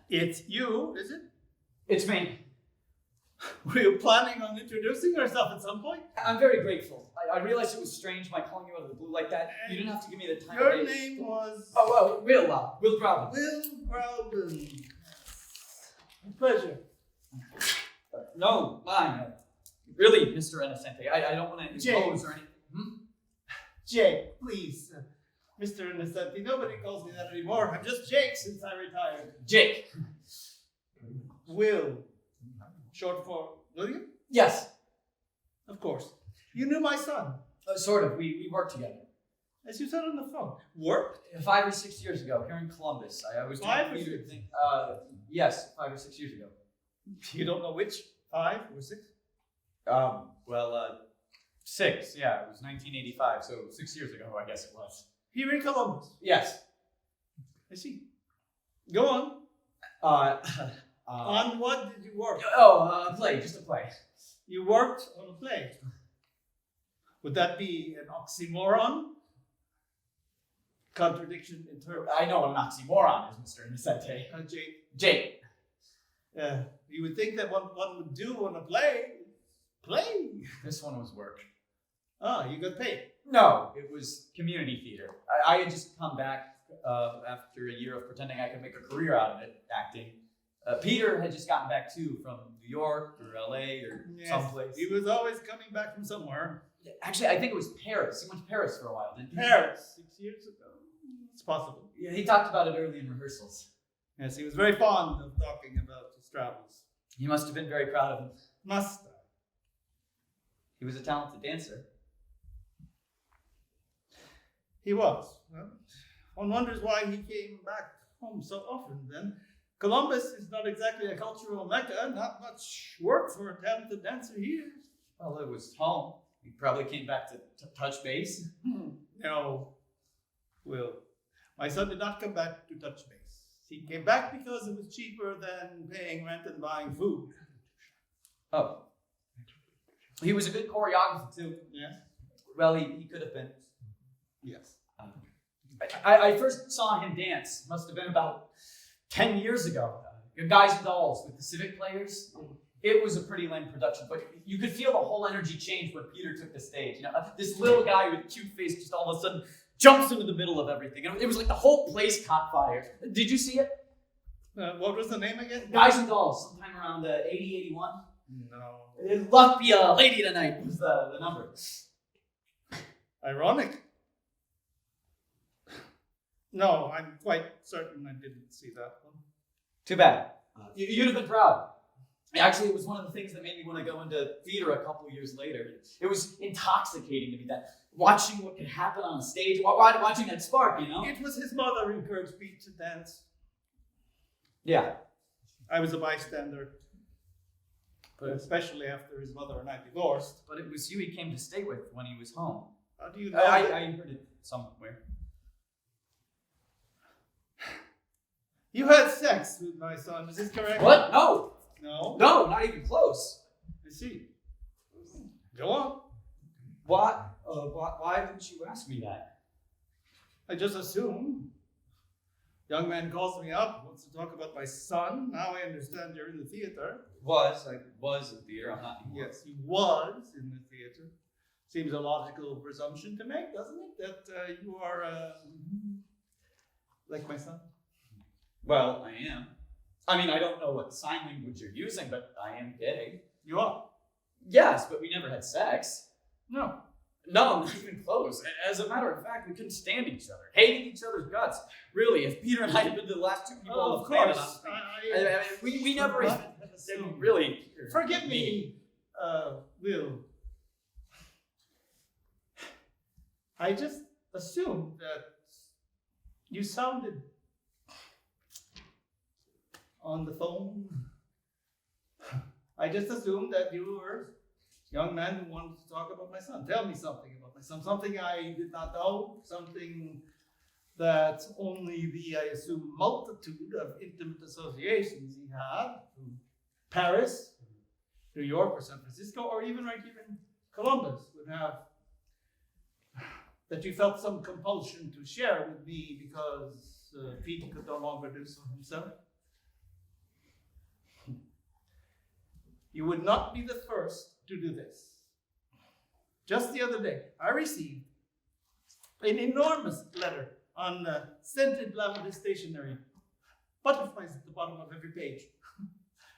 It's you, is it? It's me. Were you planning on introducing yourself at some point? I'm very grateful. I realized it was strange my calling you out of the blue like that. You didn't have to give me the time Your of day. name was... Will Grauben. Will Grauben. Pleasure. No, mine. Really, Mr. Innocenti. I don't want to impose or anything. Jake, please. Mr. Innocenti. Nobody calls me that anymore. I'm just Jake since I retired. Jake. Will. Short for William? Yes. Of course. You knew my son. Sort of. We worked together. As you said on the phone. Worked? 5 or 6 years ago, here in Columbus. I was 5 or 6? Yes, 5 or 6 years ago. You don't know which? 5 or 6? 6. Yeah, it was 1985, so 6 years ago, I guess it was. Here in Columbus? Yes. I see. Go on. On what did you work? A play, just a play. You worked on a play. Would that be an oxymoron? Contradiction in terms. I know what an oxymoron is, Mr. Innocenti. Jake. You would think that what one would do on a play. This one was work. Ah, you got paid. No, it was community theater. I had just come back after a year of pretending I could make a career out of it, acting. Peter had just gotten back too from New York or LA or someplace. He was always coming back from somewhere. Actually, I think it was Paris. He went to Paris for a while, didn't he? Paris, 6 years ago. It's possible. Yeah, he talked about it early in rehearsals. Yes, he was very fond of talking about his travels. You must have been very proud of him. Must I? He was a talented dancer. He was. Well, one wonders why he came back home so often then. Columbus is not exactly a cultural mecca. Not much work for a talented dancer here. Well, it was home. He probably came back to touch base. No, Will. My son did not come back to touch base. He came back because it was cheaper than paying rent and buying food. Oh. He was a good choreographer, too. Yes? Well, he could have been. Yes. I first saw him dance. Must have been about 10 years ago. Guys and Dolls with the Civic Players. It was a pretty lame production, but you could feel the whole energy change when Peter took the stage. You know, this little guy with a cute face just all of a sudden jumps into the middle of everything. It was like the whole place caught fire. Did you see it? What was the name again? Guys and Dolls, sometime around 80, 81. No. Luck be a lady tonight was the number. Ironic. No, I'm quite certain I didn't see that one. Too bad. You'd have been proud. Actually, it was one of the things that made me want to go into theater a couple years later. It was intoxicating to me, that watching what could happen on a stage, watching that spark, you know? It was his mother who encouraged Pete to dance. Yeah. I was a bystander, but especially after his mother and I divorced. But it was you he came to stay with when he was home. How do you know? I heard it somewhere. You had sex with my son, is this correct? What? No. No? No, not even close. I see. Go on. Why didn't you ask me that? I just assume. Young man calls me up, wants to talk about my son. Now I understand you're in the theater. I was in theater, I'm not anymore. Yes, he was in the theater. Seems a logical presumption to make, doesn't it? That you are like my son. Well, I am. I mean, I don't know what sign language you're using, but I am gay. You are? Yes, but we never had sex. No. No, not even close. As a matter of fact, we couldn't stand each other, hating each other's guts. Really, if Peter and I had been the last two people on the planet, we never even really. Forgive me, Will. I just assumed that you sounded on the phone. I just assumed that you were a young man who wanted to talk about my son. Tell me something about my son. Something I did not know. Something that only the, I assume, multitude of intimate associations he had from Paris, New York, or San Francisco, or even right here in Columbus would have, that you felt some compulsion to share with me because Pete could no longer do so himself. you would not be the first to do this. Just the other day, I received an enormous letter on scented lavender stationery, butterflies at the bottom of every page,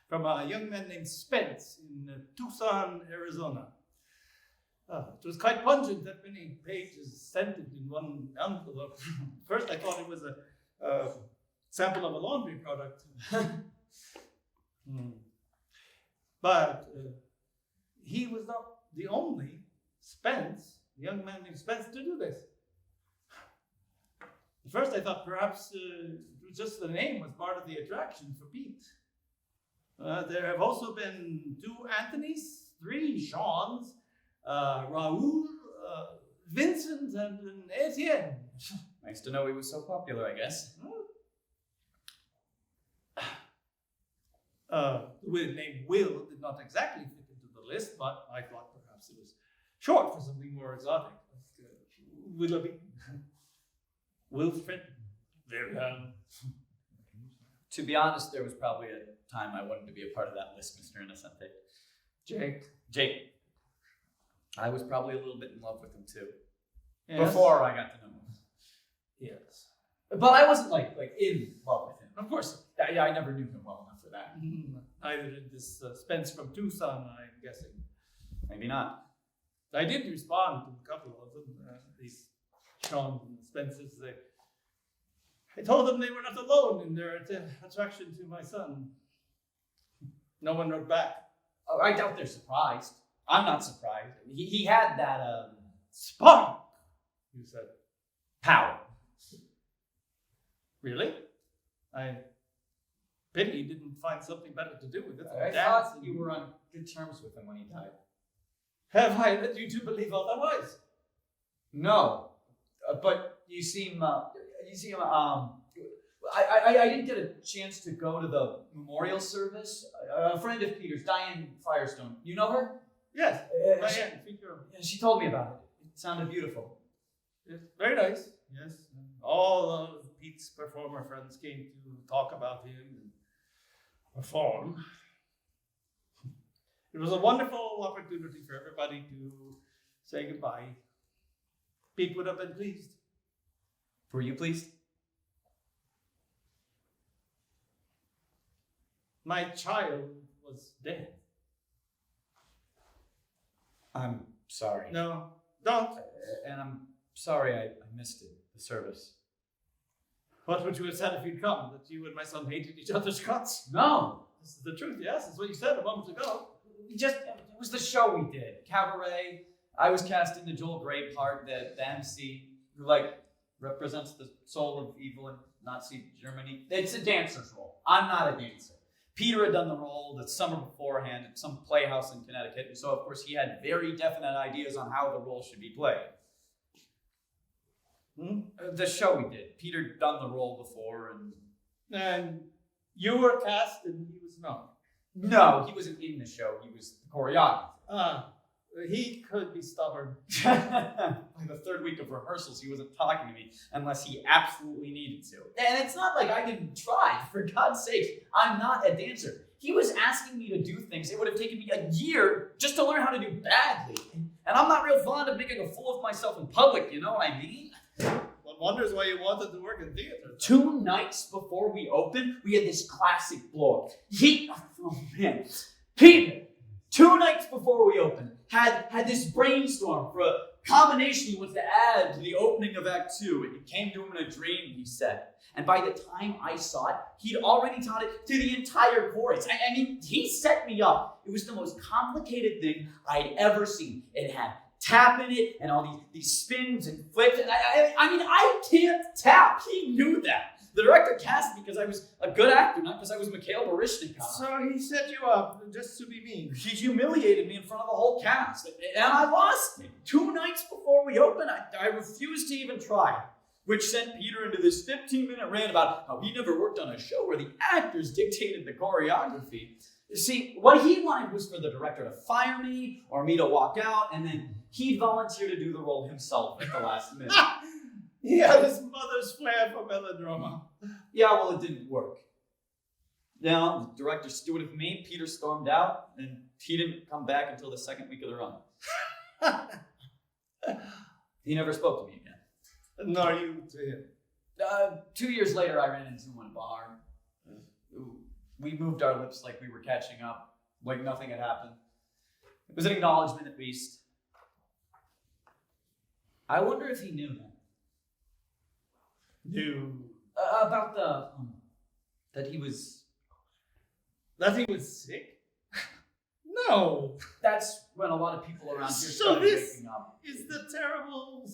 from a young man named Spence in Tucson, Arizona. It was quite pungent, that many pages scented in one envelope. First, I thought it was a sample of a laundry product. But he was not the only Spence, the young man named Spence, to do this. At first, I thought perhaps it was just the name was part of the attraction for Pete. There have also been 2 Anthonys, 3 Seans, Raoul, Vincent, and an Etienne. Nice to know he was so popular, I guess. The name Will did not exactly fit into the list, but I thought perhaps it was short for something more exotic, like Willoughby, Wilfred, Wilhelm. To be honest, there was probably a time I wanted to be a part of that list, Mr. Innocenti. Jake. I was probably a little bit in love with him too. Yes. Before I got to know him. Yes. But I wasn't like in love with him. Of course. I never knew him well enough for that. Neither did this Spence from Tucson, I'm guessing. Maybe not. I did respond to a couple of them, these Sean and Spences. I told them they were not alone in their attraction to my son. No one wrote back. Oh, I doubt they're surprised. I'm not surprised. He had that spark, you said. Power. Really? I pity he didn't find something better to do with it. I thought you were on good terms with him when he died. Have I led you to believe otherwise? No, but you seem. I didn't get a chance to go to the memorial service. A friend of Peter's, Diane Firestone. You know her? Yes. Diane. She told me about it. It sounded beautiful. Yes, very nice. Yes. All of Pete's performer friends came to talk about him and perform. It was a wonderful opportunity for everybody to say goodbye. Pete would have been pleased. Were you pleased? My child was dead. I'm sorry. No, don't. And I'm sorry I missed it, the service. What would you have said if you'd come? That you and my son hated each other's guts? No. This is the truth, yes. That's what you said a moment ago. It was the show we did. Cabaret. I was cast in the Joel Grey part, the MC, who represents the soul of evil in Nazi Germany. It's a dancer's role. I'm not a dancer. Peter had done the role the summer beforehand at some playhouse in Connecticut, and so of course he had very definite ideas on how the role should be played. The show we did. Peter done the role before, and you were cast and he was not. No, he wasn't in the show. He was the choreographer. He could be stubborn. By the 3rd week of rehearsals, he wasn't talking to me unless he absolutely needed to. And it's not like I didn't try. For God's sake, I'm not a dancer. He was asking me to do things. It would have taken me a year just to learn how to do badly. And I'm not real fond of making a fool of myself in public, you know what I mean? One wonders why you wanted to work in theater. 2 nights before we opened, we had this classic blow-up. Peter, 2 nights before we opened, had this brainstorm for a combination he wants to add to the opening of Act 2. It came to him in a dream, he said. And by the time I saw it, he'd already taught it to the entire chorus. I mean, he set me up. It was the most complicated thing I'd ever seen. It had tap in it and all these spins and flips. And I mean, I can't tap. He knew that. The director cast me because I was a good actor, not because I was Mikhail Baryshnikov. So he set you up just to be mean. He humiliated me in front of the whole cast, and I lost it. 2 nights before we opened, I refused to even try, which sent Peter into this 15-minute rant about how he never worked on a show where the actors dictated the choreography. You see, what he wanted was for the director to fire me or me to walk out, and then he'd volunteer to do the role himself at the last minute. He had his mother's flair for melodrama. Yeah, well, it didn't work. Now, the director stood with me, Peter stormed out, and he didn't come back until the second week of the run. He never spoke to me again. Nor you to him. 2 years later, I ran into him in a bar. We moved our lips like we were catching up, like nothing had happened. It was an acknowledgement, at least. I wonder if he knew that. Knew about that he was sick? No. That's when a lot of people around here So started this waking up. is the terrible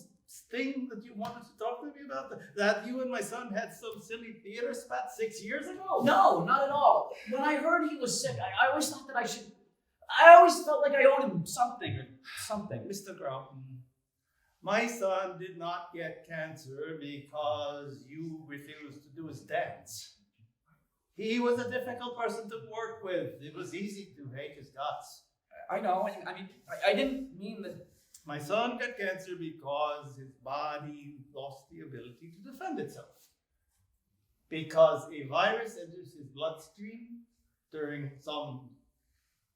thing that you wanted to talk to me about? That you and my son had some silly theater spat 6 years ago? No, not at all. When I heard he was sick, I always thought that I always felt like I owed him something. Mr. Grauben, my son did not get cancer because you refused to do his dance. He was a difficult person to work with. It was easy to hate his guts. I know. I mean, I didn't mean that. My son got cancer because his body lost the ability to defend itself. Because a virus enters his bloodstream during some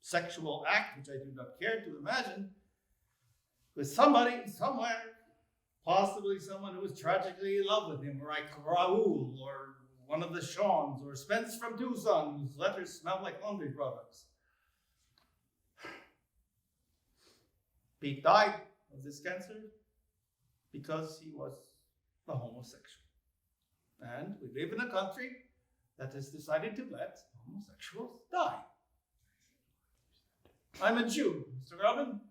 sexual act, which I do not care to imagine, with somebody, somewhere, possibly someone who was tragically in love with him, like Raoul, or one of the Shawns, or Spence from Tucson, whose letters smell like laundry products. Pete died of this cancer because he was a homosexual. And we live in a country that has decided to let homosexuals die. I'm a Jew, Mr. Grauben.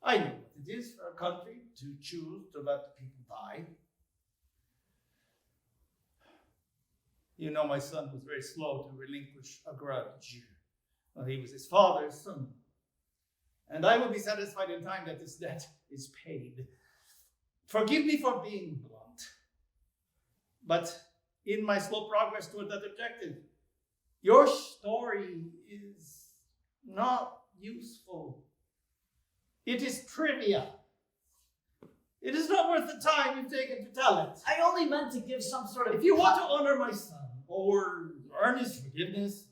I know what it is for a country to choose to let people die. You know, my son was very slow to relinquish a grudge. Well, he was his father's son. And I will be satisfied in time that this debt is paid. Forgive me for being blunt, but in my slow progress toward that objective, your story is not useful. It is trivia. It is not worth the time you've taken to tell it. I only meant to give some sort of... If you want to honor my son or earn his forgiveness,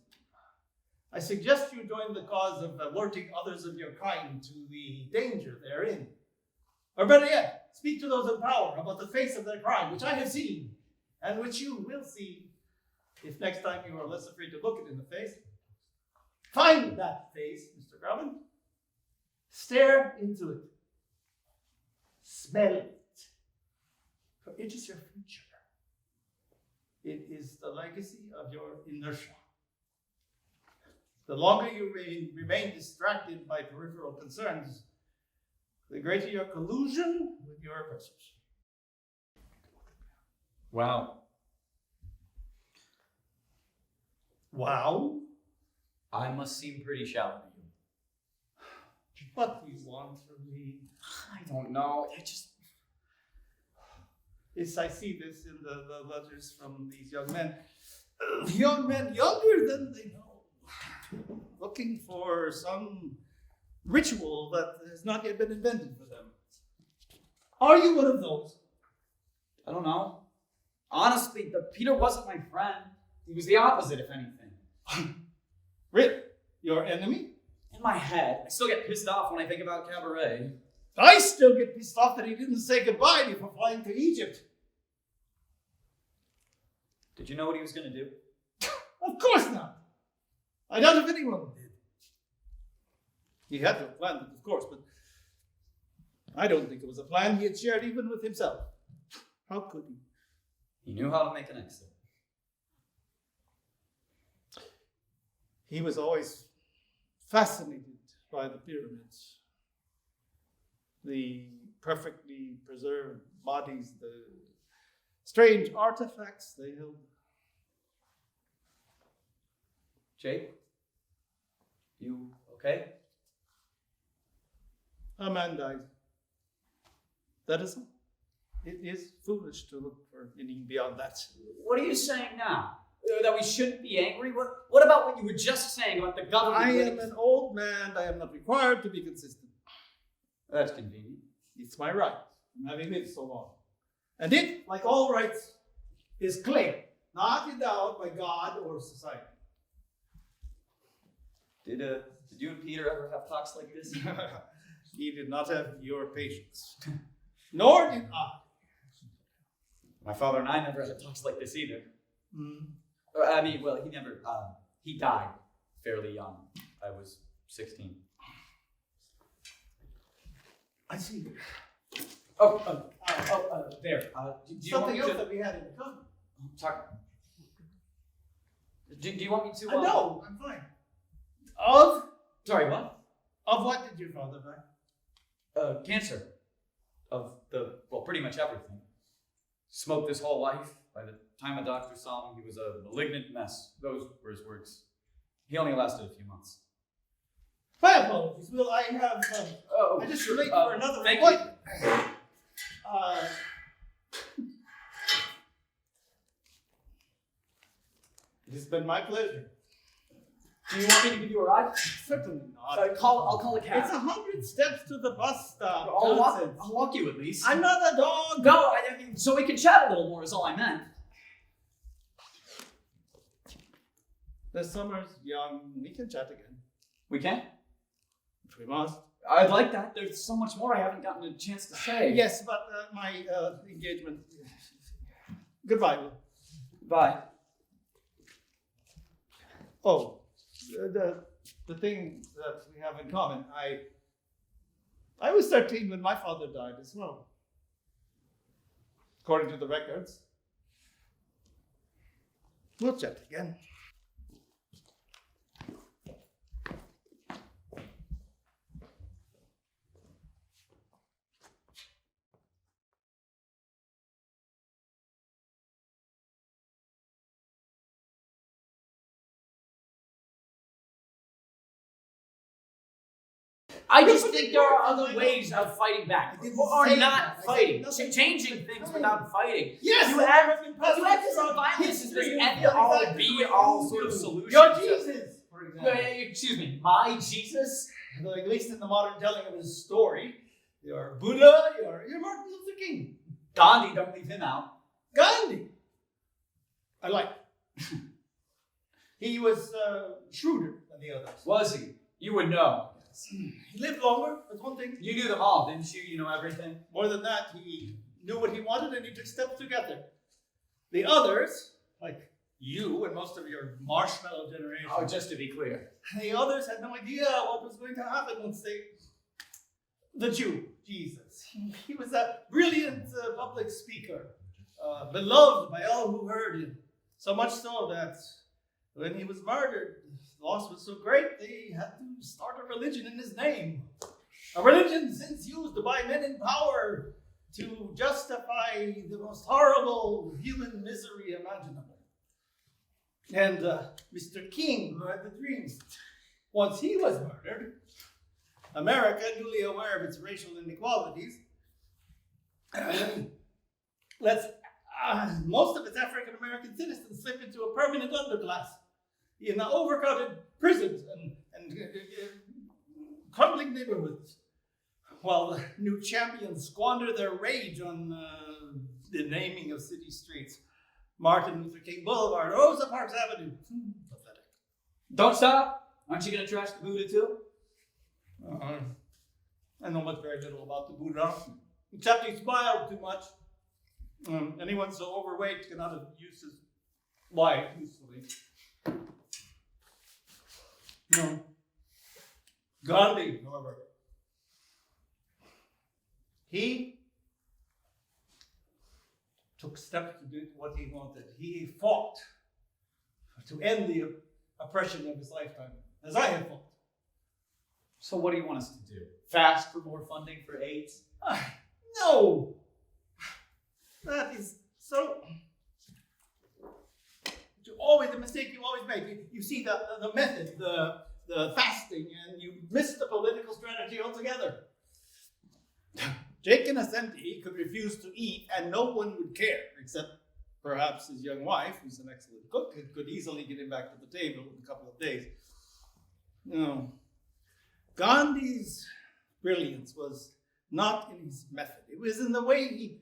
I suggest you join the cause of alerting others of your kind to the danger they're in. Or better yet, speak to those in power about the face of their crime, which I have seen, and which you will see if next time you are less afraid to look it in the face. Find that face, Mr. Grauben. Stare into it. Smell it. For it is your future. It is the legacy of your inertia. The longer you remain distracted by peripheral concerns, the greater your collusion with your oppressors. Wow. Wow? I must seem pretty shallow to you. What do you want from me? I don't know. Yes, I see this in the letters from these young men. Young men younger than they know. Looking for some ritual that has not yet been invented for them. Are you one of those? I don't know. Honestly, Peter wasn't my friend. He was the opposite, if anything. Really? Your enemy? In my head, I still get pissed off when I think about Cabaret. I still get pissed off that he didn't say goodbye before flying to Egypt. Did you know what he was going to do? Of course not. I doubt if anyone did. He had to have planned it, of course, but I don't think it was a plan he had shared even with himself. How could he? He knew how to make an exit. He was always fascinated by the pyramids. The perfectly preserved bodies, the strange artifacts they held. Jake? You okay? A man dies. That is all. It is foolish to look for anything beyond that. What are you saying now? That we shouldn't be angry? What about what you were just saying about the government? I am an old man. I am not required to be consistent. That's convenient. It's my right, from having lived so long. And it, like all rights, is clear. not endowed by God or society. Did you and Peter ever have talks like this? He did not have your patience. Nor did I. My father and I never had talks like this either. Mm. He died fairly young. I was 16. I see. There. Do you Something want else me that we had in common. to talk? Do you want me to? No, I'm fine. Sorry, what? Of what did your father die? Cancer. Pretty much everything. Smoked his whole life. By the time a doctor saw him, he was a malignant mess. Those were his words. He only lasted a few months. My apologies. Will I have... I just late for another thank appointment. It has been my pleasure. Do you want me to give you a ride? Certainly not. I'll call a cab. It's 100 steps to the bus stop. I'll walk you at least. I'm not a dog. No, I mean, so we can chat a little more is all I meant. The summer's young. We can chat again. We can? If we must. I'd like that. There's so much more I haven't gotten a chance to say. Yes, but my engagement. Goodbye, Will. Bye. Oh, the thing that we have in common. I was 13 when my father died as well. According to the records. We'll chat again. I just think there are other ways of fighting back. Or say not that. fighting. I said Changing things without fighting. Yes, You act as if violence is this end-all, be-all sort of solution. Your Jesus, for example. Excuse me, my Jesus? At least in the modern telling of his story, you're Buddha, you're Martin Luther King. Gandhi, don't leave him out. Gandhi. I like it. He was shrewder than the others. Was he? You would know. He lived longer, that's one thing. You knew them all, didn't you? You know everything. More than that, he knew what he wanted and he took steps to get there. The others, like you and most of your marshmallow generation. Oh, just to be clear. The others had no idea what was going to happen once they... The Jew, Jesus. He was a brilliant public speaker, beloved by all who heard him. So much so that when he was murdered, the loss was so great, they had to start a religion in his name. A religion since used by men in power to justify the most horrible human misery imaginable. And Mr. King, who had the dreams, once he was murdered, America, newly aware of its racial inequalities, lets most of its African American citizens slip into a permanent underclass in overcrowded prisons and crumbling neighborhoods, while the new champions squander their rage on the naming of city streets. Martin Luther King Boulevard, Rosa Parks Avenue. Pathetic. Don't stop. Aren't you going to trash the Buddha too? I know very little about the Buddha, except he smiled too much. Anyone so overweight cannot use his life usefully. No. Gandhi, however, he took steps to do what he wanted. He fought to end the oppression of his lifetime, as I have fought. So what do you want us to do? Fast for more funding for AIDS? No! That is so... The mistake you always make. You see the method, the fasting, and you miss the political strategy altogether. Jake Innocenti could refuse to eat and no one would care, except perhaps his young wife, who's an excellent cook, could easily get him back to the table in a couple of days. No. Gandhi's brilliance was not in his method. It was in the way he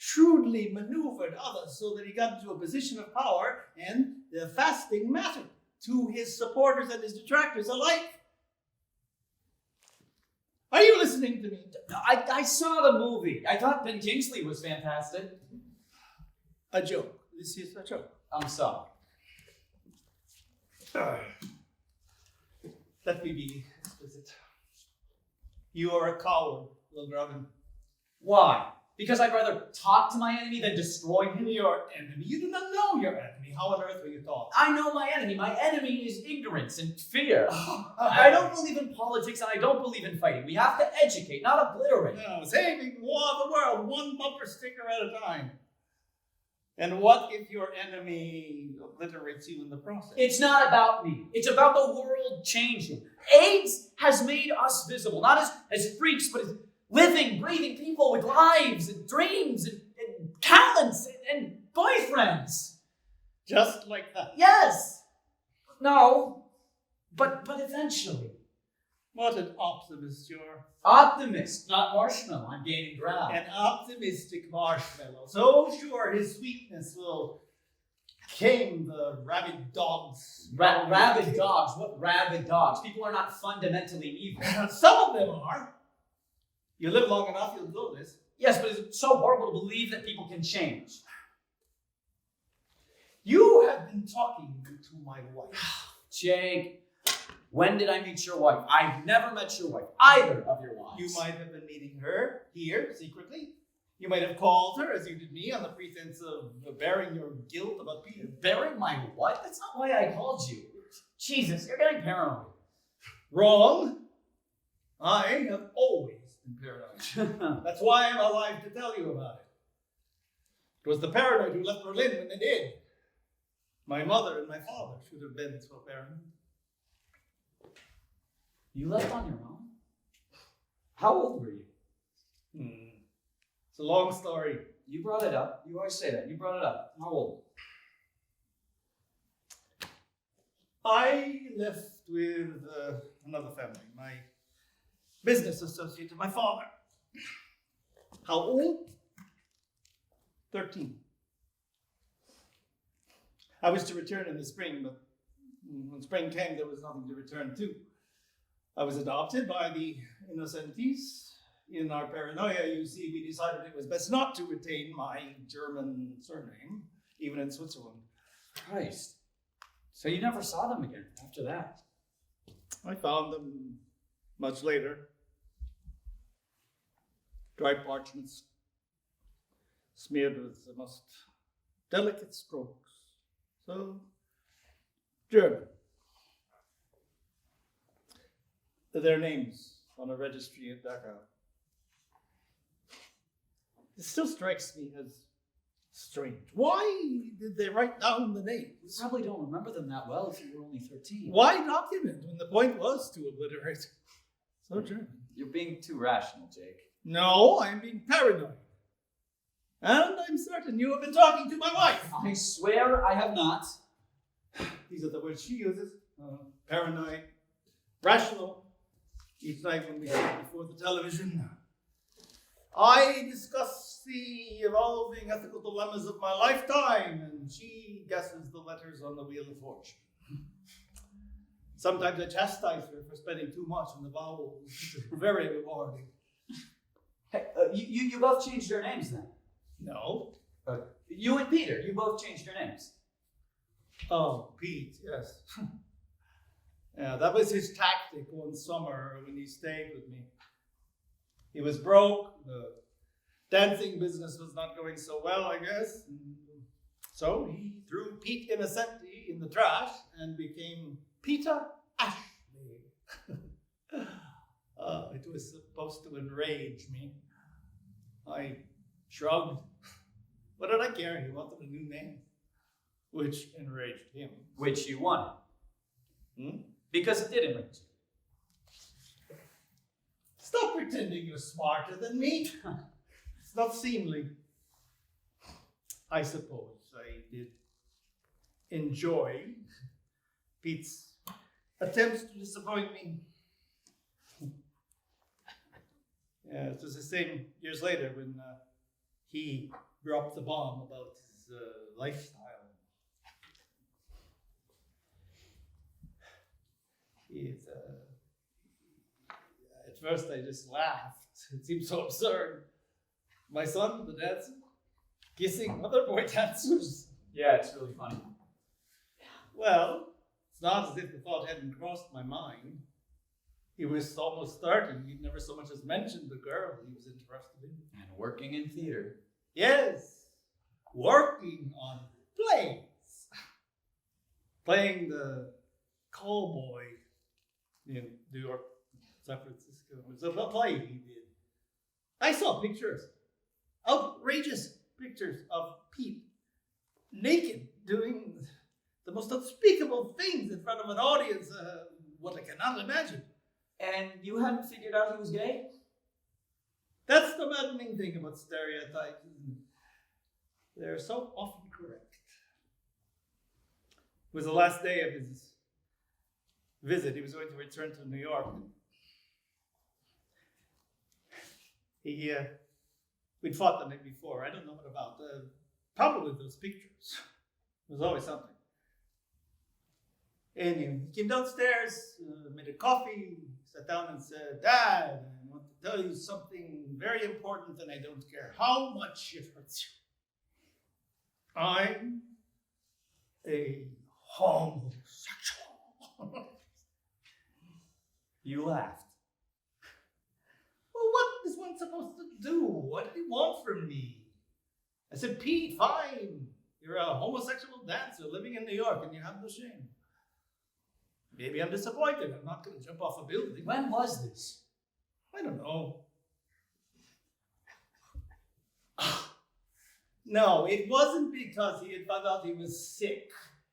shrewdly maneuvered others so that he got into a position of power, and the fasting mattered to his supporters and his detractors alike. Are you listening to me? I saw the movie. I thought Ben Kingsley was fantastic. A joke. This is a joke. I'm sorry. Let me be explicit. You are a coward, Will Grauben. Why? Because I'd rather talk to my enemy than destroy him? Your enemy. You do not know your enemy. How on earth were you taught? I know my enemy. My enemy is ignorance and fear. I don't believe in politics and I don't believe in fighting. We have to educate, not obliterate. No, saving the world one bumper sticker at a time. And what if your enemy obliterates you in the process? It's not about me. It's about the world changing. AIDS has made us visible, not as freaks, but as living, breathing people with lives and dreams and talents and boyfriends. Just like that. Yes. No. But eventually. What an optimist you are. Optimist, not marshmallow. I'm gaining ground. An optimistic marshmallow. So sure his sweetness will tame the rabid dogs. Rabid dogs? What rabid dogs? People are not fundamentally evil. Some of them are. You live long enough, you'll know this. Yes, but it's so horrible to believe that people can change. You have been talking to my wife. Jake, when did I meet your wife? I've never met your wife. Either of your wives. You might have been meeting her here, secretly. You might have called her, as you did me, on the pretense of bearing your guilt about Peter. Bearing my what? That's not why I called you. Jesus, you're getting paranoid. Wrong. I have always been paranoid. That's why I'm alive to tell you about it. It was the paranoid who left Berlin when they did. My mother and my father should have been so paranoid. You left on your own? How old were you? It's a long story. You brought it up. You always say that. You brought it up. How old? I left with another family, my business associate of my father. How old? 13. I was to return in the spring, but when spring came, there was nothing to return to. I was adopted by the Innocentis. In our paranoia, you see, we decided it was best not to retain my German surname, even in Switzerland. Christ. So you never saw them again after that? I found them much later. Dry parchments, smeared with the most delicate strokes. So, German. Their names on a registry at Dachau. It still strikes me as strange. Why did they write down the names? You probably don't remember them that well if you were only 13. Why document when the point was to obliterate? So German. You're being too rational, Jake. No, I'm being paranoid. And I'm certain you have been talking to my wife. I swear I have not. These are the words she uses. Paranoid, rational. Each night when we sit before the television, I discuss the evolving ethical dilemmas of my lifetime, and she guesses the letters on the Wheel of Fortune. Sometimes I chastise her for spending too much on the vowels. It's very rewarding. Hey, you both changed your names then? No. You and Peter, you both changed your names. Oh, Pete, yes. Yeah, that was his tactic one summer when he stayed with me. He was broke, the dancing business was not going so well, I guess. So he threw Pete Innocenti in the trash and became Peter Ashley. It was supposed to enrage me. I shrugged. What did I care? He wanted a new name, which enraged him. Which you wanted. Because it did enrage you. Stop pretending you're smarter than me. It's not seemly. I suppose I did enjoy Pete's attempts to disappoint me. Yeah, it was the same years later when he dropped the bomb about his lifestyle. At first I just laughed. It seemed so absurd. My son, the dancer, kissing other boy dancers. Yeah, it's really funny. Well, it's not as if the thought hadn't crossed my mind. He was almost 30. He'd never so much as mentioned the girl he was interested in. And working in theater. Yes, working on plays. Playing the callboy in New York, San Francisco. It was a play he did. I saw pictures, outrageous pictures of Pete naked doing the most unspeakable things in front of an audience, what I cannot imagine. And you hadn't figured out he was gay? That's the maddening thing about stereotypes. They're so often correct. It was the last day of his visit. He was going to return to New York. We'd fought the night before. I don't know what about. Probably those pictures. There was always something. And he came downstairs, made a coffee, sat down and said, "Dad, I want to tell you something very important, and I don't care how much it hurts you. I'm a homosexual." You laughed. Well, what is one supposed to do? What did he want from me? I said, "Pete, fine. You're a homosexual dancer living in New York, and you have no shame. Maybe I'm disappointed. I'm not going to jump off a building." When was this? I don't know. No, it wasn't because he had found out he was sick,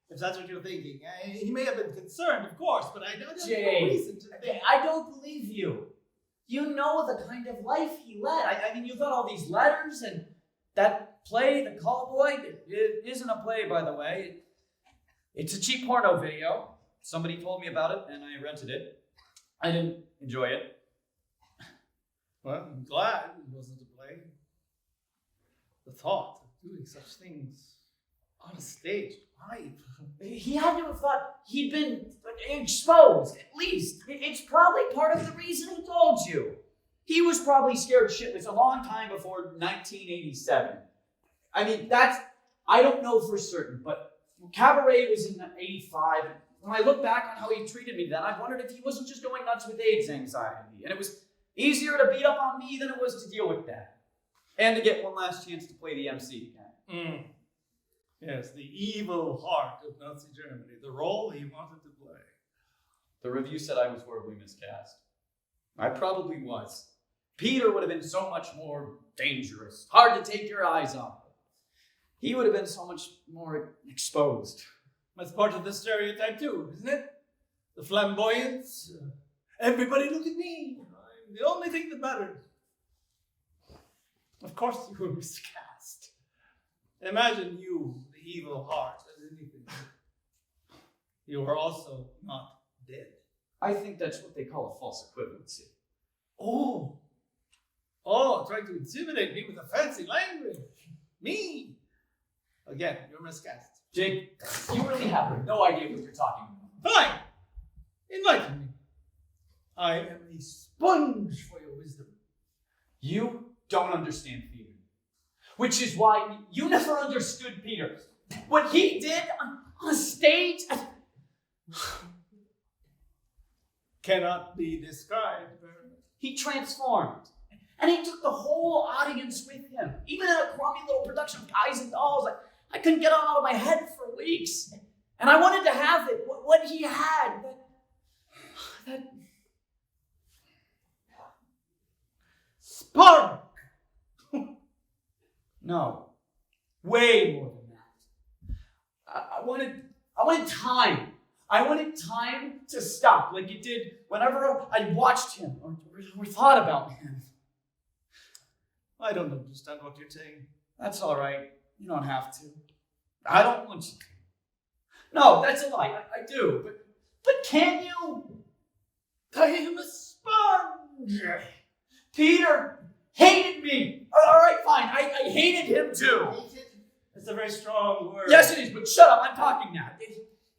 if that's what you're thinking. He may have been concerned, of course, but I don't have no reason to think. I don't believe you. You know the kind of life he led. I mean, you got all these letters and that play, The Callboy. It isn't a play, by the way. It's a cheap porno video. Somebody told me about it, and I rented it. I didn't enjoy it. Well, I'm glad it wasn't a play. The thought of doing such things on a stage, live. He had to have thought he'd been exposed, at least. It's probably part of the reason he told you. He was probably scared shitless a long time before 1987. I mean, I don't know for certain, but Cabaret was in 85. When I look back on how he treated me then, I wondered if he wasn't just going nuts with AIDS anxiety. And it was easier to beat up on me than it was to deal with that. And to get one last chance to play the MC again. Yes, the evil heart of Nazi Germany, the role he wanted to play. The review said I was horribly miscast. I probably was. Peter would have been so much more dangerous, hard to take your eyes off. He would have been so much more exposed. That's part of the stereotype too, isn't it? The flamboyance. Everybody look at me. I'm the only thing that mattered. Of course you were miscast. Imagine you, the evil heart, as anything. You were also not dead. I think that's what they call a false equivalency. Oh, trying to intimidate me with a fancy language. Me. Again, you're miscast. Jake, you really have no idea what you're talking about. Fine. Enlighten me. I am a sponge for your wisdom. You don't understand theater. Which is why you never understood Peter. What he did on stage cannot be described. He transformed. And he took the whole audience with him. Even in a crummy little production of Guys and Dolls, I couldn't get it out of my head for weeks. And I wanted to have it. What he had. That spark. No. Way more than that. I wanted time. I wanted time to stop like it did whenever I watched him or thought about him. I don't understand what you're saying. That's all right. You don't have to. I don't want you to. No, that's a lie. I do. But can you? I am a sponge. Peter, hated me. All right, fine. I hated him too. Hated? It's a very strong word. Yes, it is, but shut up. I'm talking now.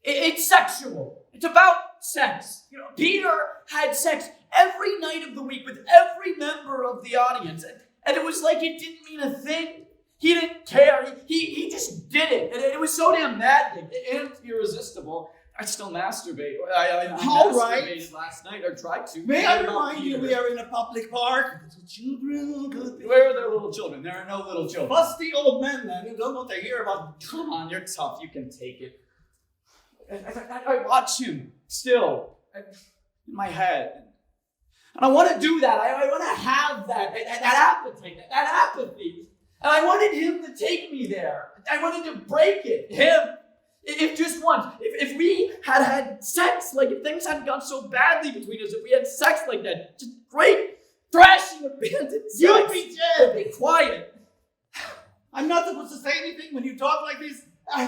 It's sexual. It's about sex. Peter had sex every night of the week with every member of the audience. And it was like it didn't mean a thing. He didn't care. He just did it. And it was so damn maddening and irresistible. I still masturbate. I All masturbated last night, or tried to. May I remind you, we are in a public park. Little children could be. Where are there little children? There are no little children. Busty old men, man, who don't know what they hear about. Come on, you're tough. You can take it. I watch him still in my head. And I want to do that. I want to have that appetite, that apathy. And I wanted him to take me there. I wanted to break it. Him. If just once. If we had sex, like if things hadn't gone so badly between us, if we had sex like that, just great, thrashing, abandoned sex. You'd be dead. Be quiet. I'm not supposed to say anything when you talk like this.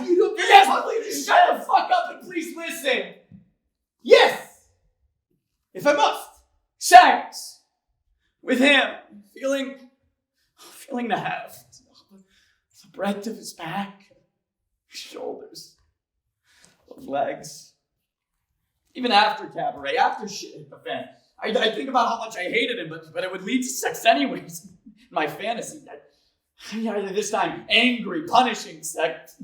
You don't. Yes, please shut the fuck up and please listen. Yes, if I must. Sex with him, feeling the heft, the breadth of his back, his shoulders, those legs. Even after cabaret, after shit hit the fan, I think about how much I hated him, but it would lead to sex anyways. My fantasy, this time angry, punishing sex.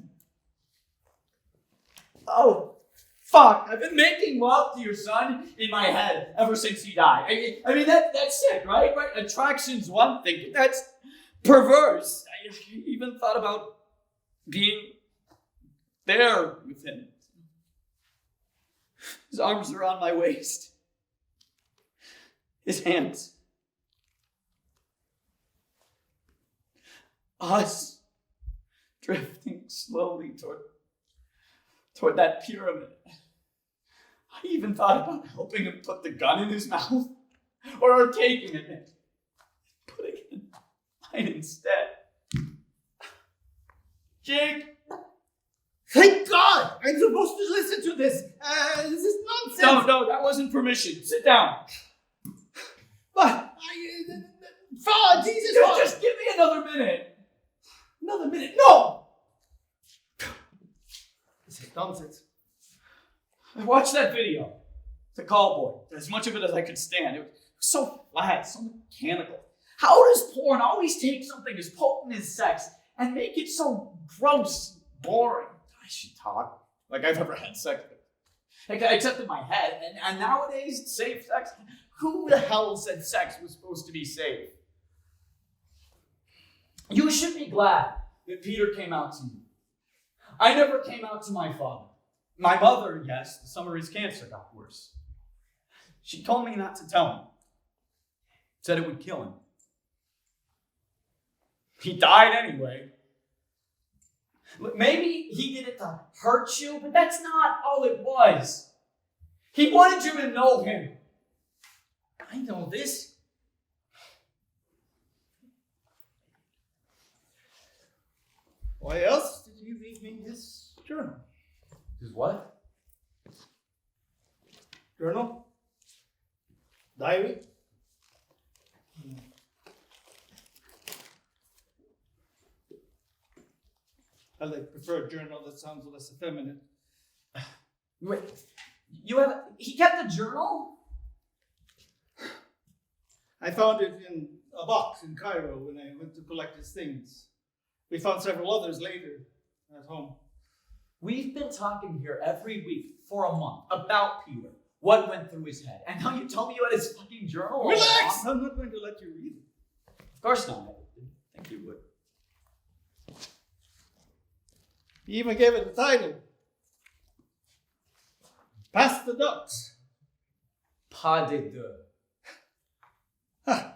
Oh, fuck, I've been making love to your son in my head ever since he died. I mean, that's sick, right? Attraction's one thing, but that's perverse. I even thought about being there with him. His arms around my waist. His hands. Us drifting slowly toward that pyramid. I even thought about helping him put the gun in his mouth, or taking it and putting it in mine instead. Jake! Thank God! I'm supposed to listen to this. This is nonsense. No, that wasn't permission. Sit down. But Father, Jesus! Just give me another minute. Another minute? No! This is nonsense. I watched that video. The call boy. As much of it as I could stand. It was so flat, so mechanical. How does porn always take something as potent as sex and make it so gross, boring? I should talk like I've ever had sex with. Except in my head. And nowadays, safe sex? Who the hell said sex was supposed to be safe? You should be glad that Peter came out to you. I never came out to my father. My mother, yes, the summer his cancer got worse. She told me not to tell him. Said it would kill him. He died anyway. Maybe he did it to hurt you, but that's not all it was. He wanted you to know him. I know this. Why else did you leave me this journal? His what? Journal? Diary? I prefer a journal that sounds less effeminate. Wait, he kept a journal? I found it in a box in Cairo when I went to collect his things. We found several others later at home. We've been talking here every week for a month about Peter, what went through his head, and now you tell me you had his fucking journal all Relax! along? I'm not going to let you read it. Of course not. I didn't think you would. He even gave it a title. Pass the ducks. Pas de deux.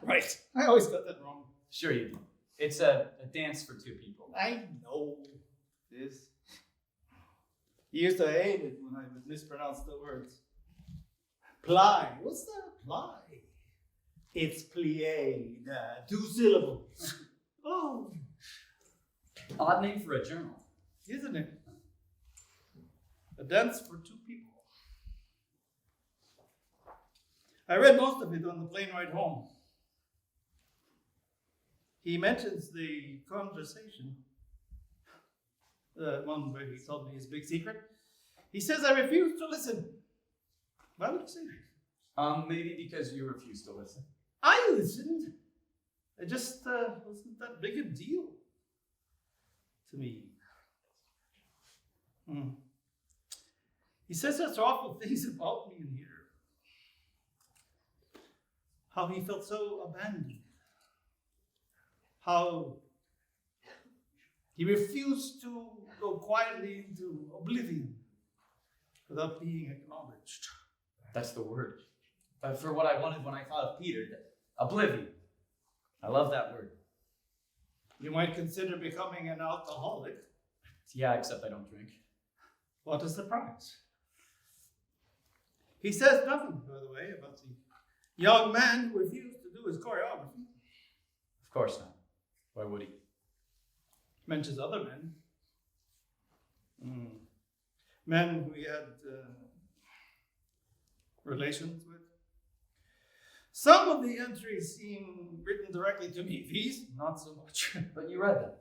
Right. I always got that wrong. Sure you do. It's a dance for two people. I know this. He used to hate it when I would mispronounce the words. Ply. What's that? Ply. It's plié. 2 syllables. Oh. Odd name for a journal. Isn't it? A dance for 2 people. I read most of it on the plane ride home. he mentions the conversation, the one where he told me his big secret. He says, I refuse to listen. Why would you say that? Maybe because you refuse to listen. I listened. It just wasn't that big a deal to me. He says such awful things about me in here. How he felt so abandoned. How he refused to go quietly into oblivion without being acknowledged. That's the word. For what I wanted when I thought of Peter, oblivion. I love that word. You might consider becoming an alcoholic. Yeah, except I don't drink. What a surprise. He says nothing, by the way, about the young man who refused to do his choreography. Of course not. Why would he? Mentions other men. Men who he had relations with. Some of the entries seem written directly to me. These, not so much. But you read them.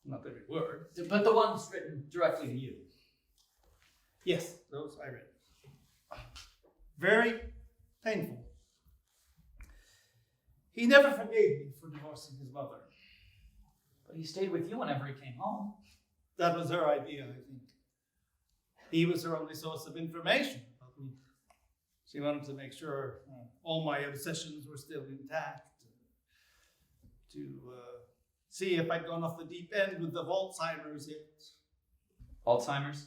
Not every word. But the ones written directly to you. Yes, those I read. Very painful. He never forgave me for divorcing his mother. But he stayed with you whenever he came home. That was her idea, I think. He was her only source of information about me. She wanted to make sure all my obsessions were still intact. To see if I'd gone off the deep end with the Alzheimer's hit. Alzheimer's?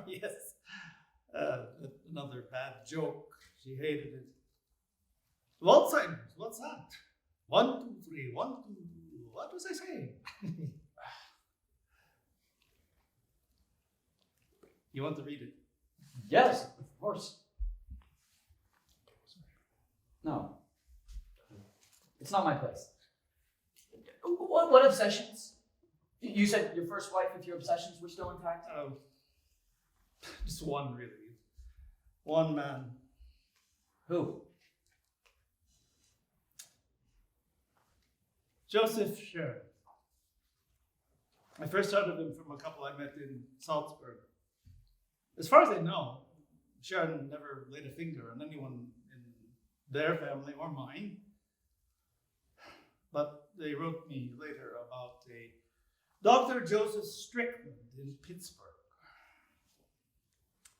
Yes. Another bad joke. She hated it. Alzheimer's, what's that? 1, 2, 3, 1, 2. What was I saying? You want to read it? Yes, of course. No. It's not my place. What obsessions? You said your first wife with your obsessions were still intact? Just one, really. One man. Who? Joseph Sharon. I first heard of him from a couple I met in Salzburg. As far as I know, Sharon never laid a finger on anyone in their family or mine. But they wrote me later about a Dr. Joseph Strickland in Pittsburgh.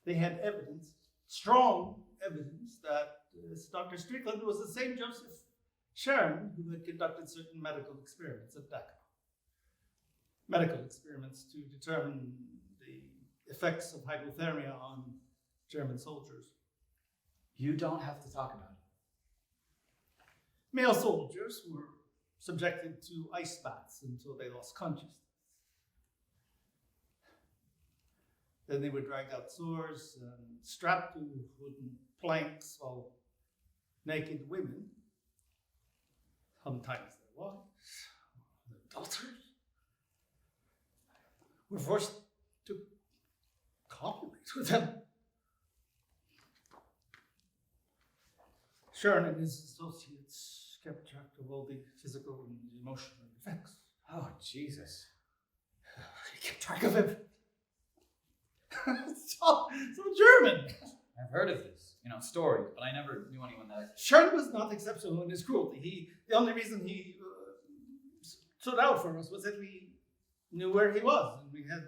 They had evidence, strong evidence, that Dr. Strickland was the same Joseph Sharon who had conducted certain medical experiments at Dachau. Medical experiments to determine the effects of hypothermia on German soldiers. You don't have to talk about it. Male soldiers were subjected to ice baths until they lost consciousness. Then they were dragged outdoors and strapped to wooden planks while naked women, sometimes their wives, their daughters, were forced to copulate with them. Sharon and his associates kept track of all the physical and emotional effects. Oh, Jesus. He kept track of everything. so German. I've heard of this, stories, but I never knew anyone that. Sharon was not exceptional in his cruelty. The only reason he stood out for us was that we knew where he was and we had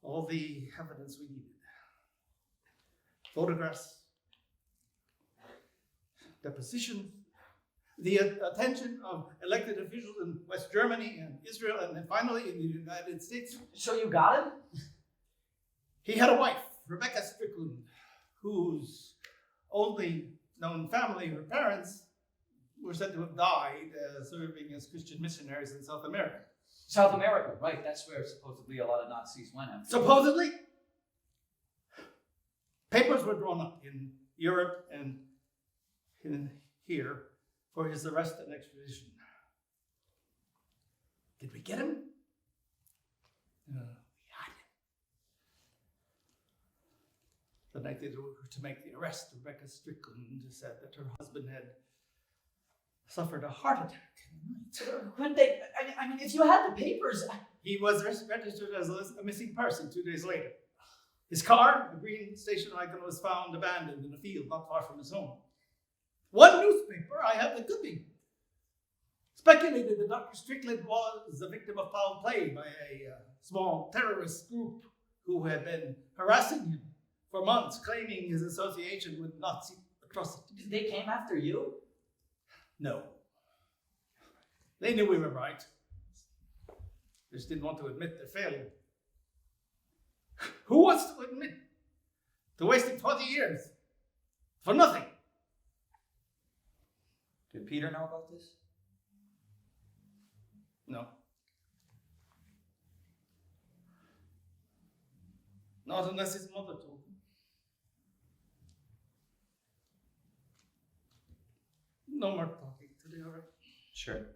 all the evidence we needed. Photographs, depositions, the attention of elected officials in West Germany and Israel, and then finally in the United States. So you got him? He had a wife, Rebecca Strickland, whose only known family, her parents, were said to have died serving as Christian missionaries in South America. South America, right. That's where supposedly a lot of Nazis went after. Supposedly? Papers were drawn up in Europe and in here for his arrest and extradition. Did we get him? No, we had him. The night they were to make the arrest, Rebecca Strickland said that her husband had suffered a heart attack in the night. Couldn't they? I mean, if you had the papers. He was registered as a missing person 2 days later. His car, a green station wagon, was found abandoned in a field not far from his home. One newspaper, I have the clipping, speculated that Dr. Strickland was a victim of foul play by a small terrorist group who had been harassing him for months, claiming his association with Nazi atrocities. They came after you? No. They knew we were right. They just didn't want to admit their failure. Who wants to admit to wasting 20 years for nothing? Did Peter know about this? No. Not unless his mother told him. No more talking today, all right? Sure.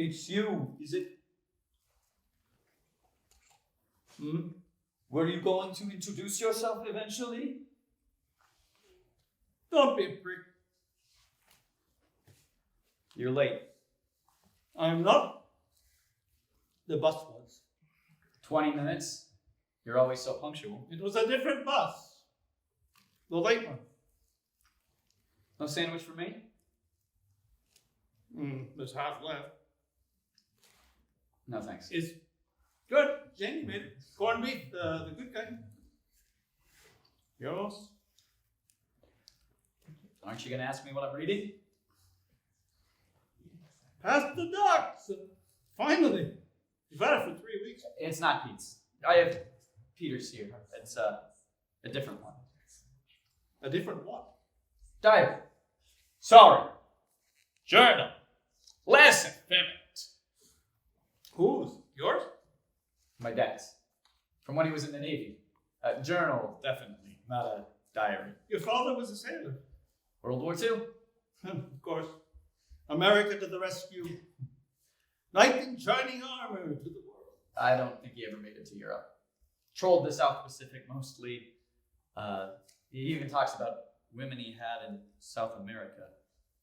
It's you, is it? Were you going to introduce yourself eventually? Don't be a prick. You're late. I'm not. The bus was. 20 minutes? You're always so punctual. It was a different bus. The late one. No sandwich for me? There's half left. No thanks. It's good. Jenny made it. Corned beef, the good kind. Yours? Aren't you going to ask me what I'm reading? Past the docks. Finally. You've had it for 3 weeks. It's not Pete's. I have Peter's here. It's a different one. A different what? Diary. Sorry. Journal. Lesson. Payment. Whose? Yours? My dad's. From when he was in the Navy. Journal, definitely. Not a diary. Your father was a sailor. World War II? Of course. America to the rescue. Knight in shining armor to the world. I don't think he ever made it to Europe. Trolled the South Pacific mostly. He even talks about women he had in South America,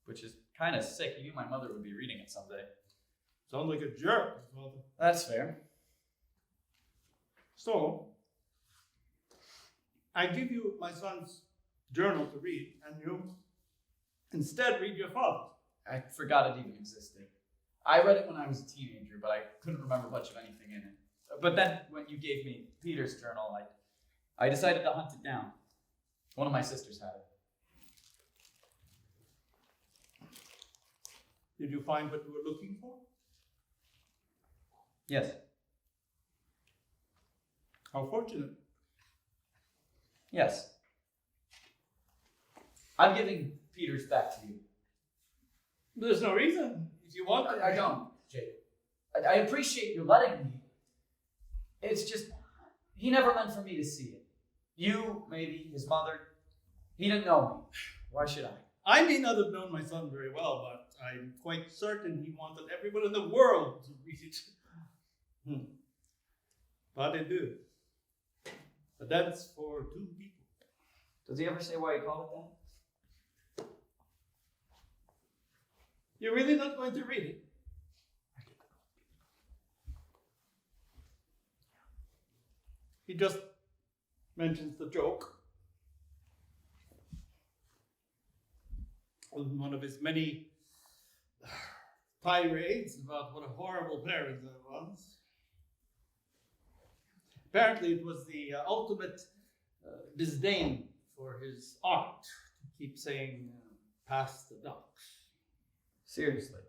which is kind of sick. He knew my mother would be reading it someday. Sounds like a jerk, your father. That's fair. So, I give you my son's journal to read, and you instead read your father's. I forgot it even existed. I read it when I was a teenager, but I couldn't remember much of anything in it. But then, when you gave me Peter's journal, I decided to hunt it down. One of my sisters had it. Did you find what you were looking for? Yes. How fortunate. Yes. I'm giving Peter's back to you. There's no reason. If you want I don't, Jake. I appreciate you letting me. It's just, he never meant for me to see it. You, maybe, his mother. He didn't know me. Why should I? I may not have known my son very well, but I'm quite certain he wanted everyone in the world to read it. But they do. But that's for two people. Does he ever say why he called it that? You're really not going to read it? He just mentions the joke. on one of his many tirades about what a horrible parent I was. Apparently, it was the ultimate disdain for his art to keep saying, pass the ducks. Seriously.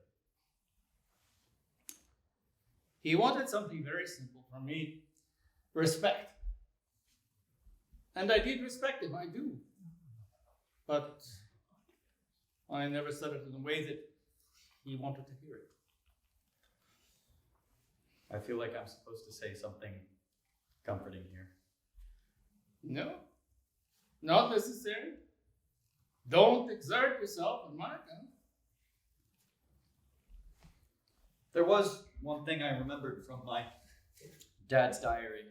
He wanted something very simple from me, respect. And I did respect him, I do. But I never said it in a way that he wanted to hear it. I feel like I'm supposed to say something comforting here. No, not necessary. Don't exert yourself on my account. There was one thing I remembered from my dad's diary,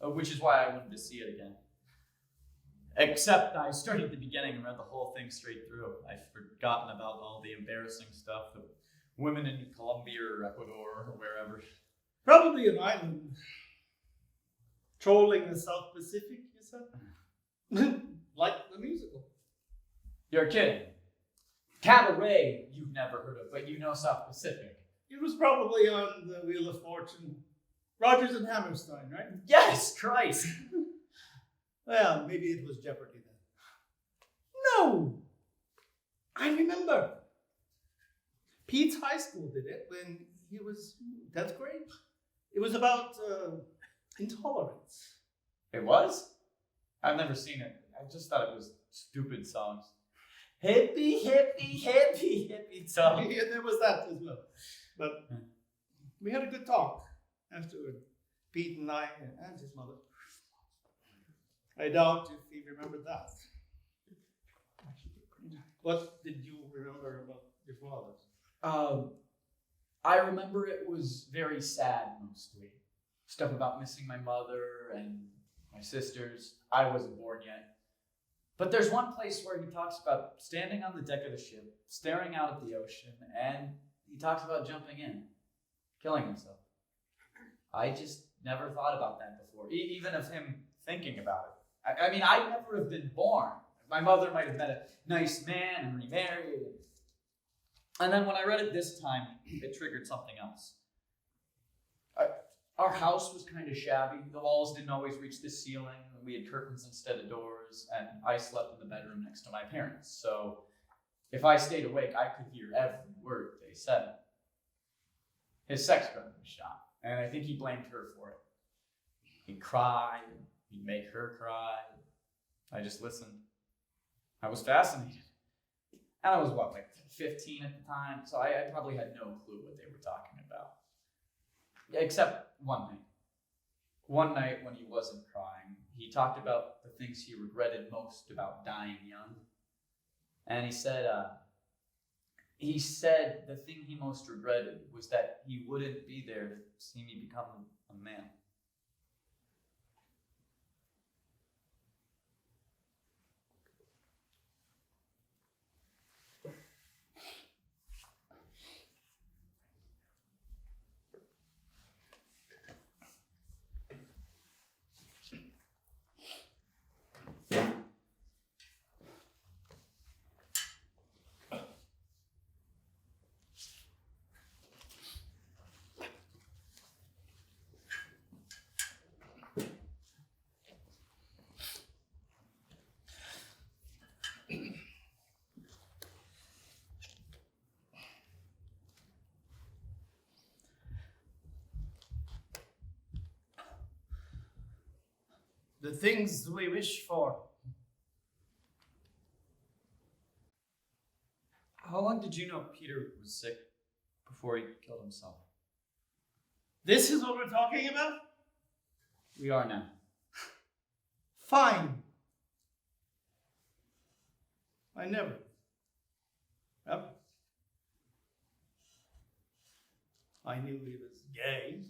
which is why I wanted to see it again. Except I started at the beginning and read the whole thing straight through. I've forgotten about all the embarrassing stuff, the women in Colombia or Ecuador or wherever. Probably an island. Trolling the South Pacific, you said? Like the musical. You're kidding. Cabaret, you've never heard of, but you know South Pacific. It was probably on the Wheel of Fortune. Rodgers and Hammerstein, right? Yes, Christ. Well, maybe it was Jeopardy then. No! I remember. Pete's high school did it when he was 10th grade. It was about intolerance. It was? I've never seen it. I just thought it was stupid songs. Hippie, hippie, hippie, hippie song. Yeah, there was that as well. But we had a good talk afterward. Pete and I and his mother. I doubt if he remembered that. What did you remember about your father? I remember it was very sad mostly. Stuff about missing my mother and my sisters. I wasn't born yet. But there's one place where he talks about standing on the deck of the ship, staring out at the ocean, and he talks about jumping in, killing himself. I just never thought about that before, even of him thinking about it. I mean, I'd never have been born. My mother might have met a nice man and remarried. And then when I read it this time, it triggered something else. Our house was kind of shabby. The walls didn't always reach the ceiling. We had curtains instead of doors, and I slept in the bedroom next to my parents. So if I stayed awake, I could hear every word they said. His sex drive was shot, and I think he blamed her for it. He'd cry, he'd make her cry. I just listened. I was fascinated. And I was, like 15 at the time, so I probably had no clue what they were talking about. Except one night. One night when he wasn't crying, he talked about the things he regretted most about dying young. And he said the thing he most regretted was that he wouldn't be there to see me become a man. The things we wish for. How long did you know Peter was sick before he killed himself? This is what we're talking about? We are now. Fine. I never. Ever. I knew he was gay,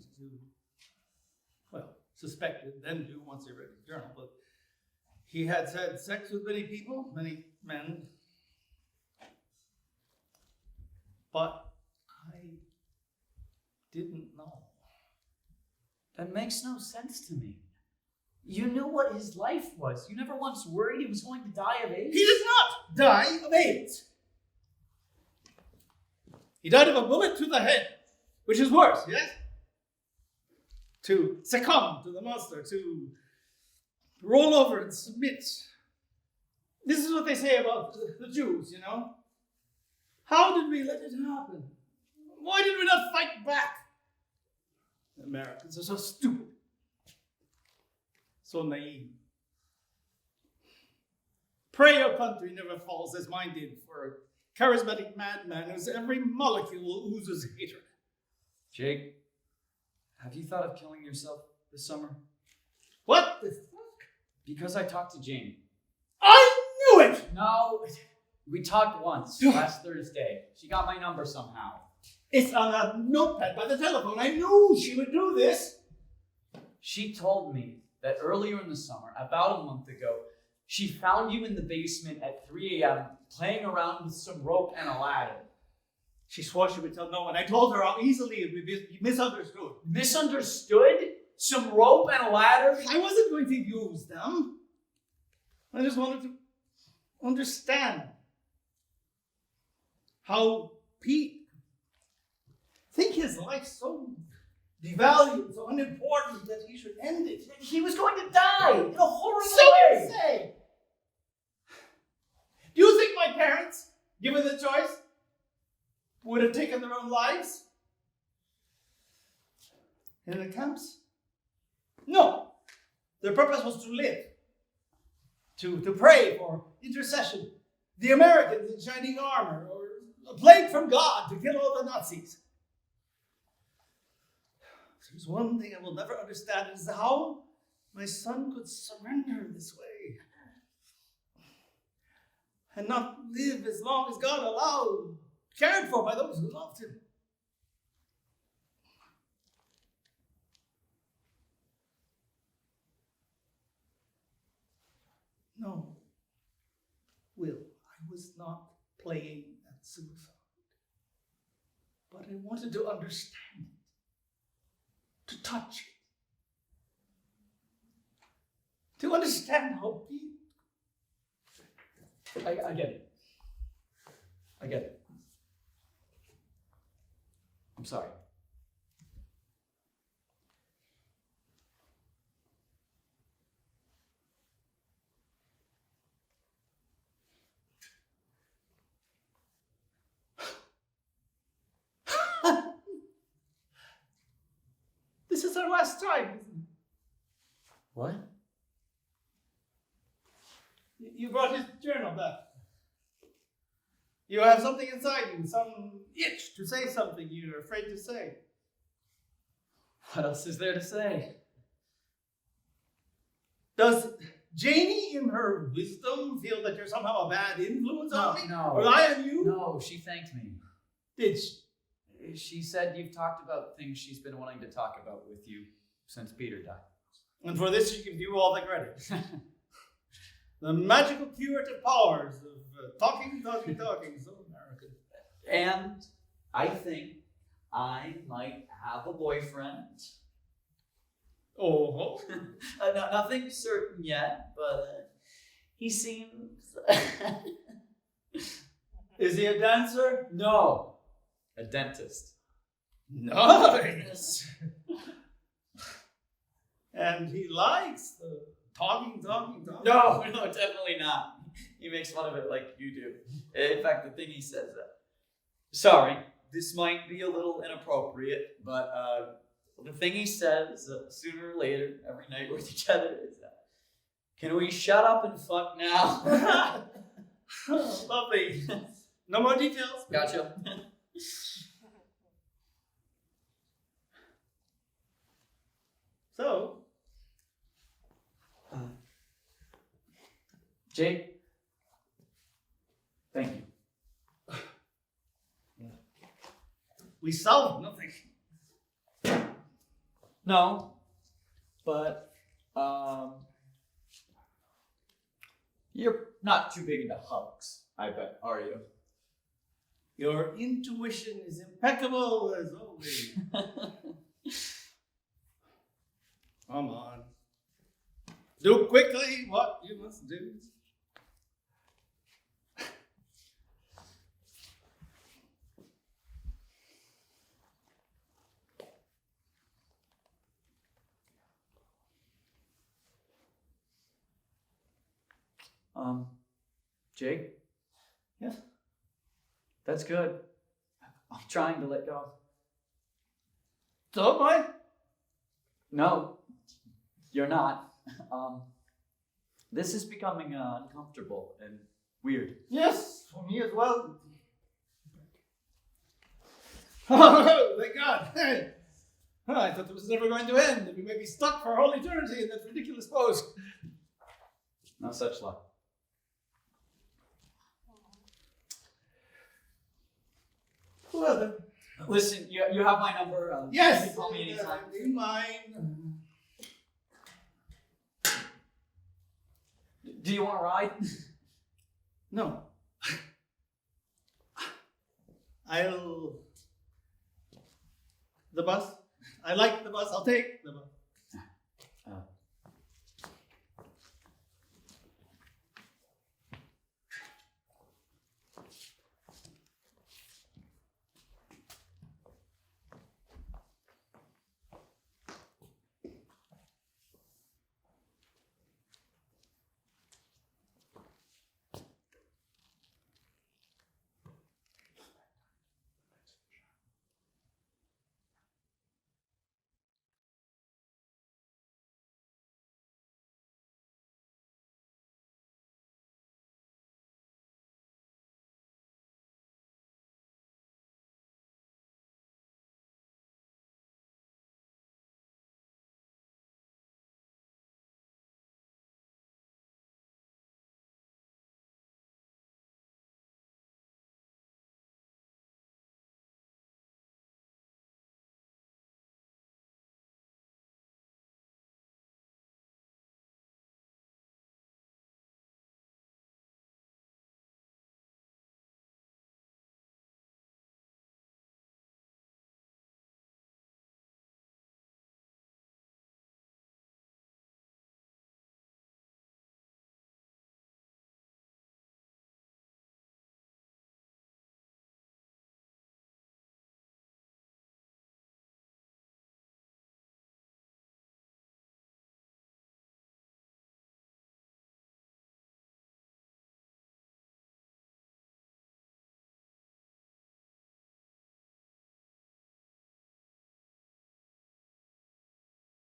suspected, then knew once I read his journal, but he had had sex with many people, many men. But I didn't know. That makes no sense to me. You knew what his life was. You never once worried he was going to die of AIDS? He did not die of AIDS. He died of a bullet to the head, which is worse, yes? To succumb to the monster, to roll over and submit. This is what they say about the Jews, you know? How did we let it happen? Why did we not fight back? The Americans are so stupid, so naive. Pray your country never falls as mine did for a charismatic madman whose every molecule oozes hatred. Jake, have you thought of killing yourself this summer? What the fuck? Because I talked to Jane. I knew it! No, we talked once, last Thursday. She got my number somehow. It's on a notepad by the telephone. I knew she would do this. She told me that earlier in the summer, about a month ago, she found you in the basement at 3 a.m. playing around with some rope and a ladder. She swore she would tell no one. I told her how easily it would be misunderstood. Misunderstood? Some rope and a ladder? I wasn't going to use them. I just wanted to understand how Pete think his life so devalued, so unimportant that he should end it. He was going to die in a horrible So way. you say. Do you think my parents, given the choice, would have taken their own lives in the camps? No. Their purpose was to live, to pray for intercession, the Americans in shining armor, or a plague from God to kill all the Nazis. There's one thing I will never understand is how my son could surrender this way and not live as long as God allowed, cared for by those who loved him. No, Will, I was not playing at suicide, but I wanted to understand it. To touch it. To understand how people... I get it. I get it. I'm sorry. This is our last time, isn't it? What? You brought his journal back. You have something inside you, some itch to say something you're afraid to say. What else is there to say? Does Janie, in her wisdom, feel that you're somehow a bad influence on me? No. Or I on you? No, she thanked me. Did she? She said you've talked about things she's been wanting to talk about with you since Peter died. And for this, she gives you all the credit. The magical curative powers of talking. So American. And I think I might have a boyfriend. Oh. Nothing certain yet, but he seems... Is he a dancer? No. A dentist. Nice. And he likes the talking. No, definitely not. He makes fun of it like you do. In fact, the thing he says sorry, this might be a little inappropriate, but the thing he says sooner or later, every night we're together, is can we shut up and fuck now? Lovely. No more details. Gotcha. So, Jake, thank you. we solved nothing. No, but you're not too big into hugs, I bet, are you? Your intuition is impeccable as always. Come on. Do quickly what you must do. Jake? Yes? That's good. I'm trying to let go. So am I. No, you're not. This is becoming uncomfortable and weird. Yes, for me as well. Oh, thank God. Hey. Oh, I thought it was never going to end, and we may be stuck for a whole eternity in that ridiculous pose. No such luck. Well, then. Listen, you have my number. Yes! You can call me anytime. In mine. Do you want to ride? No. I'll... The bus? I like the bus. I'll take the bus.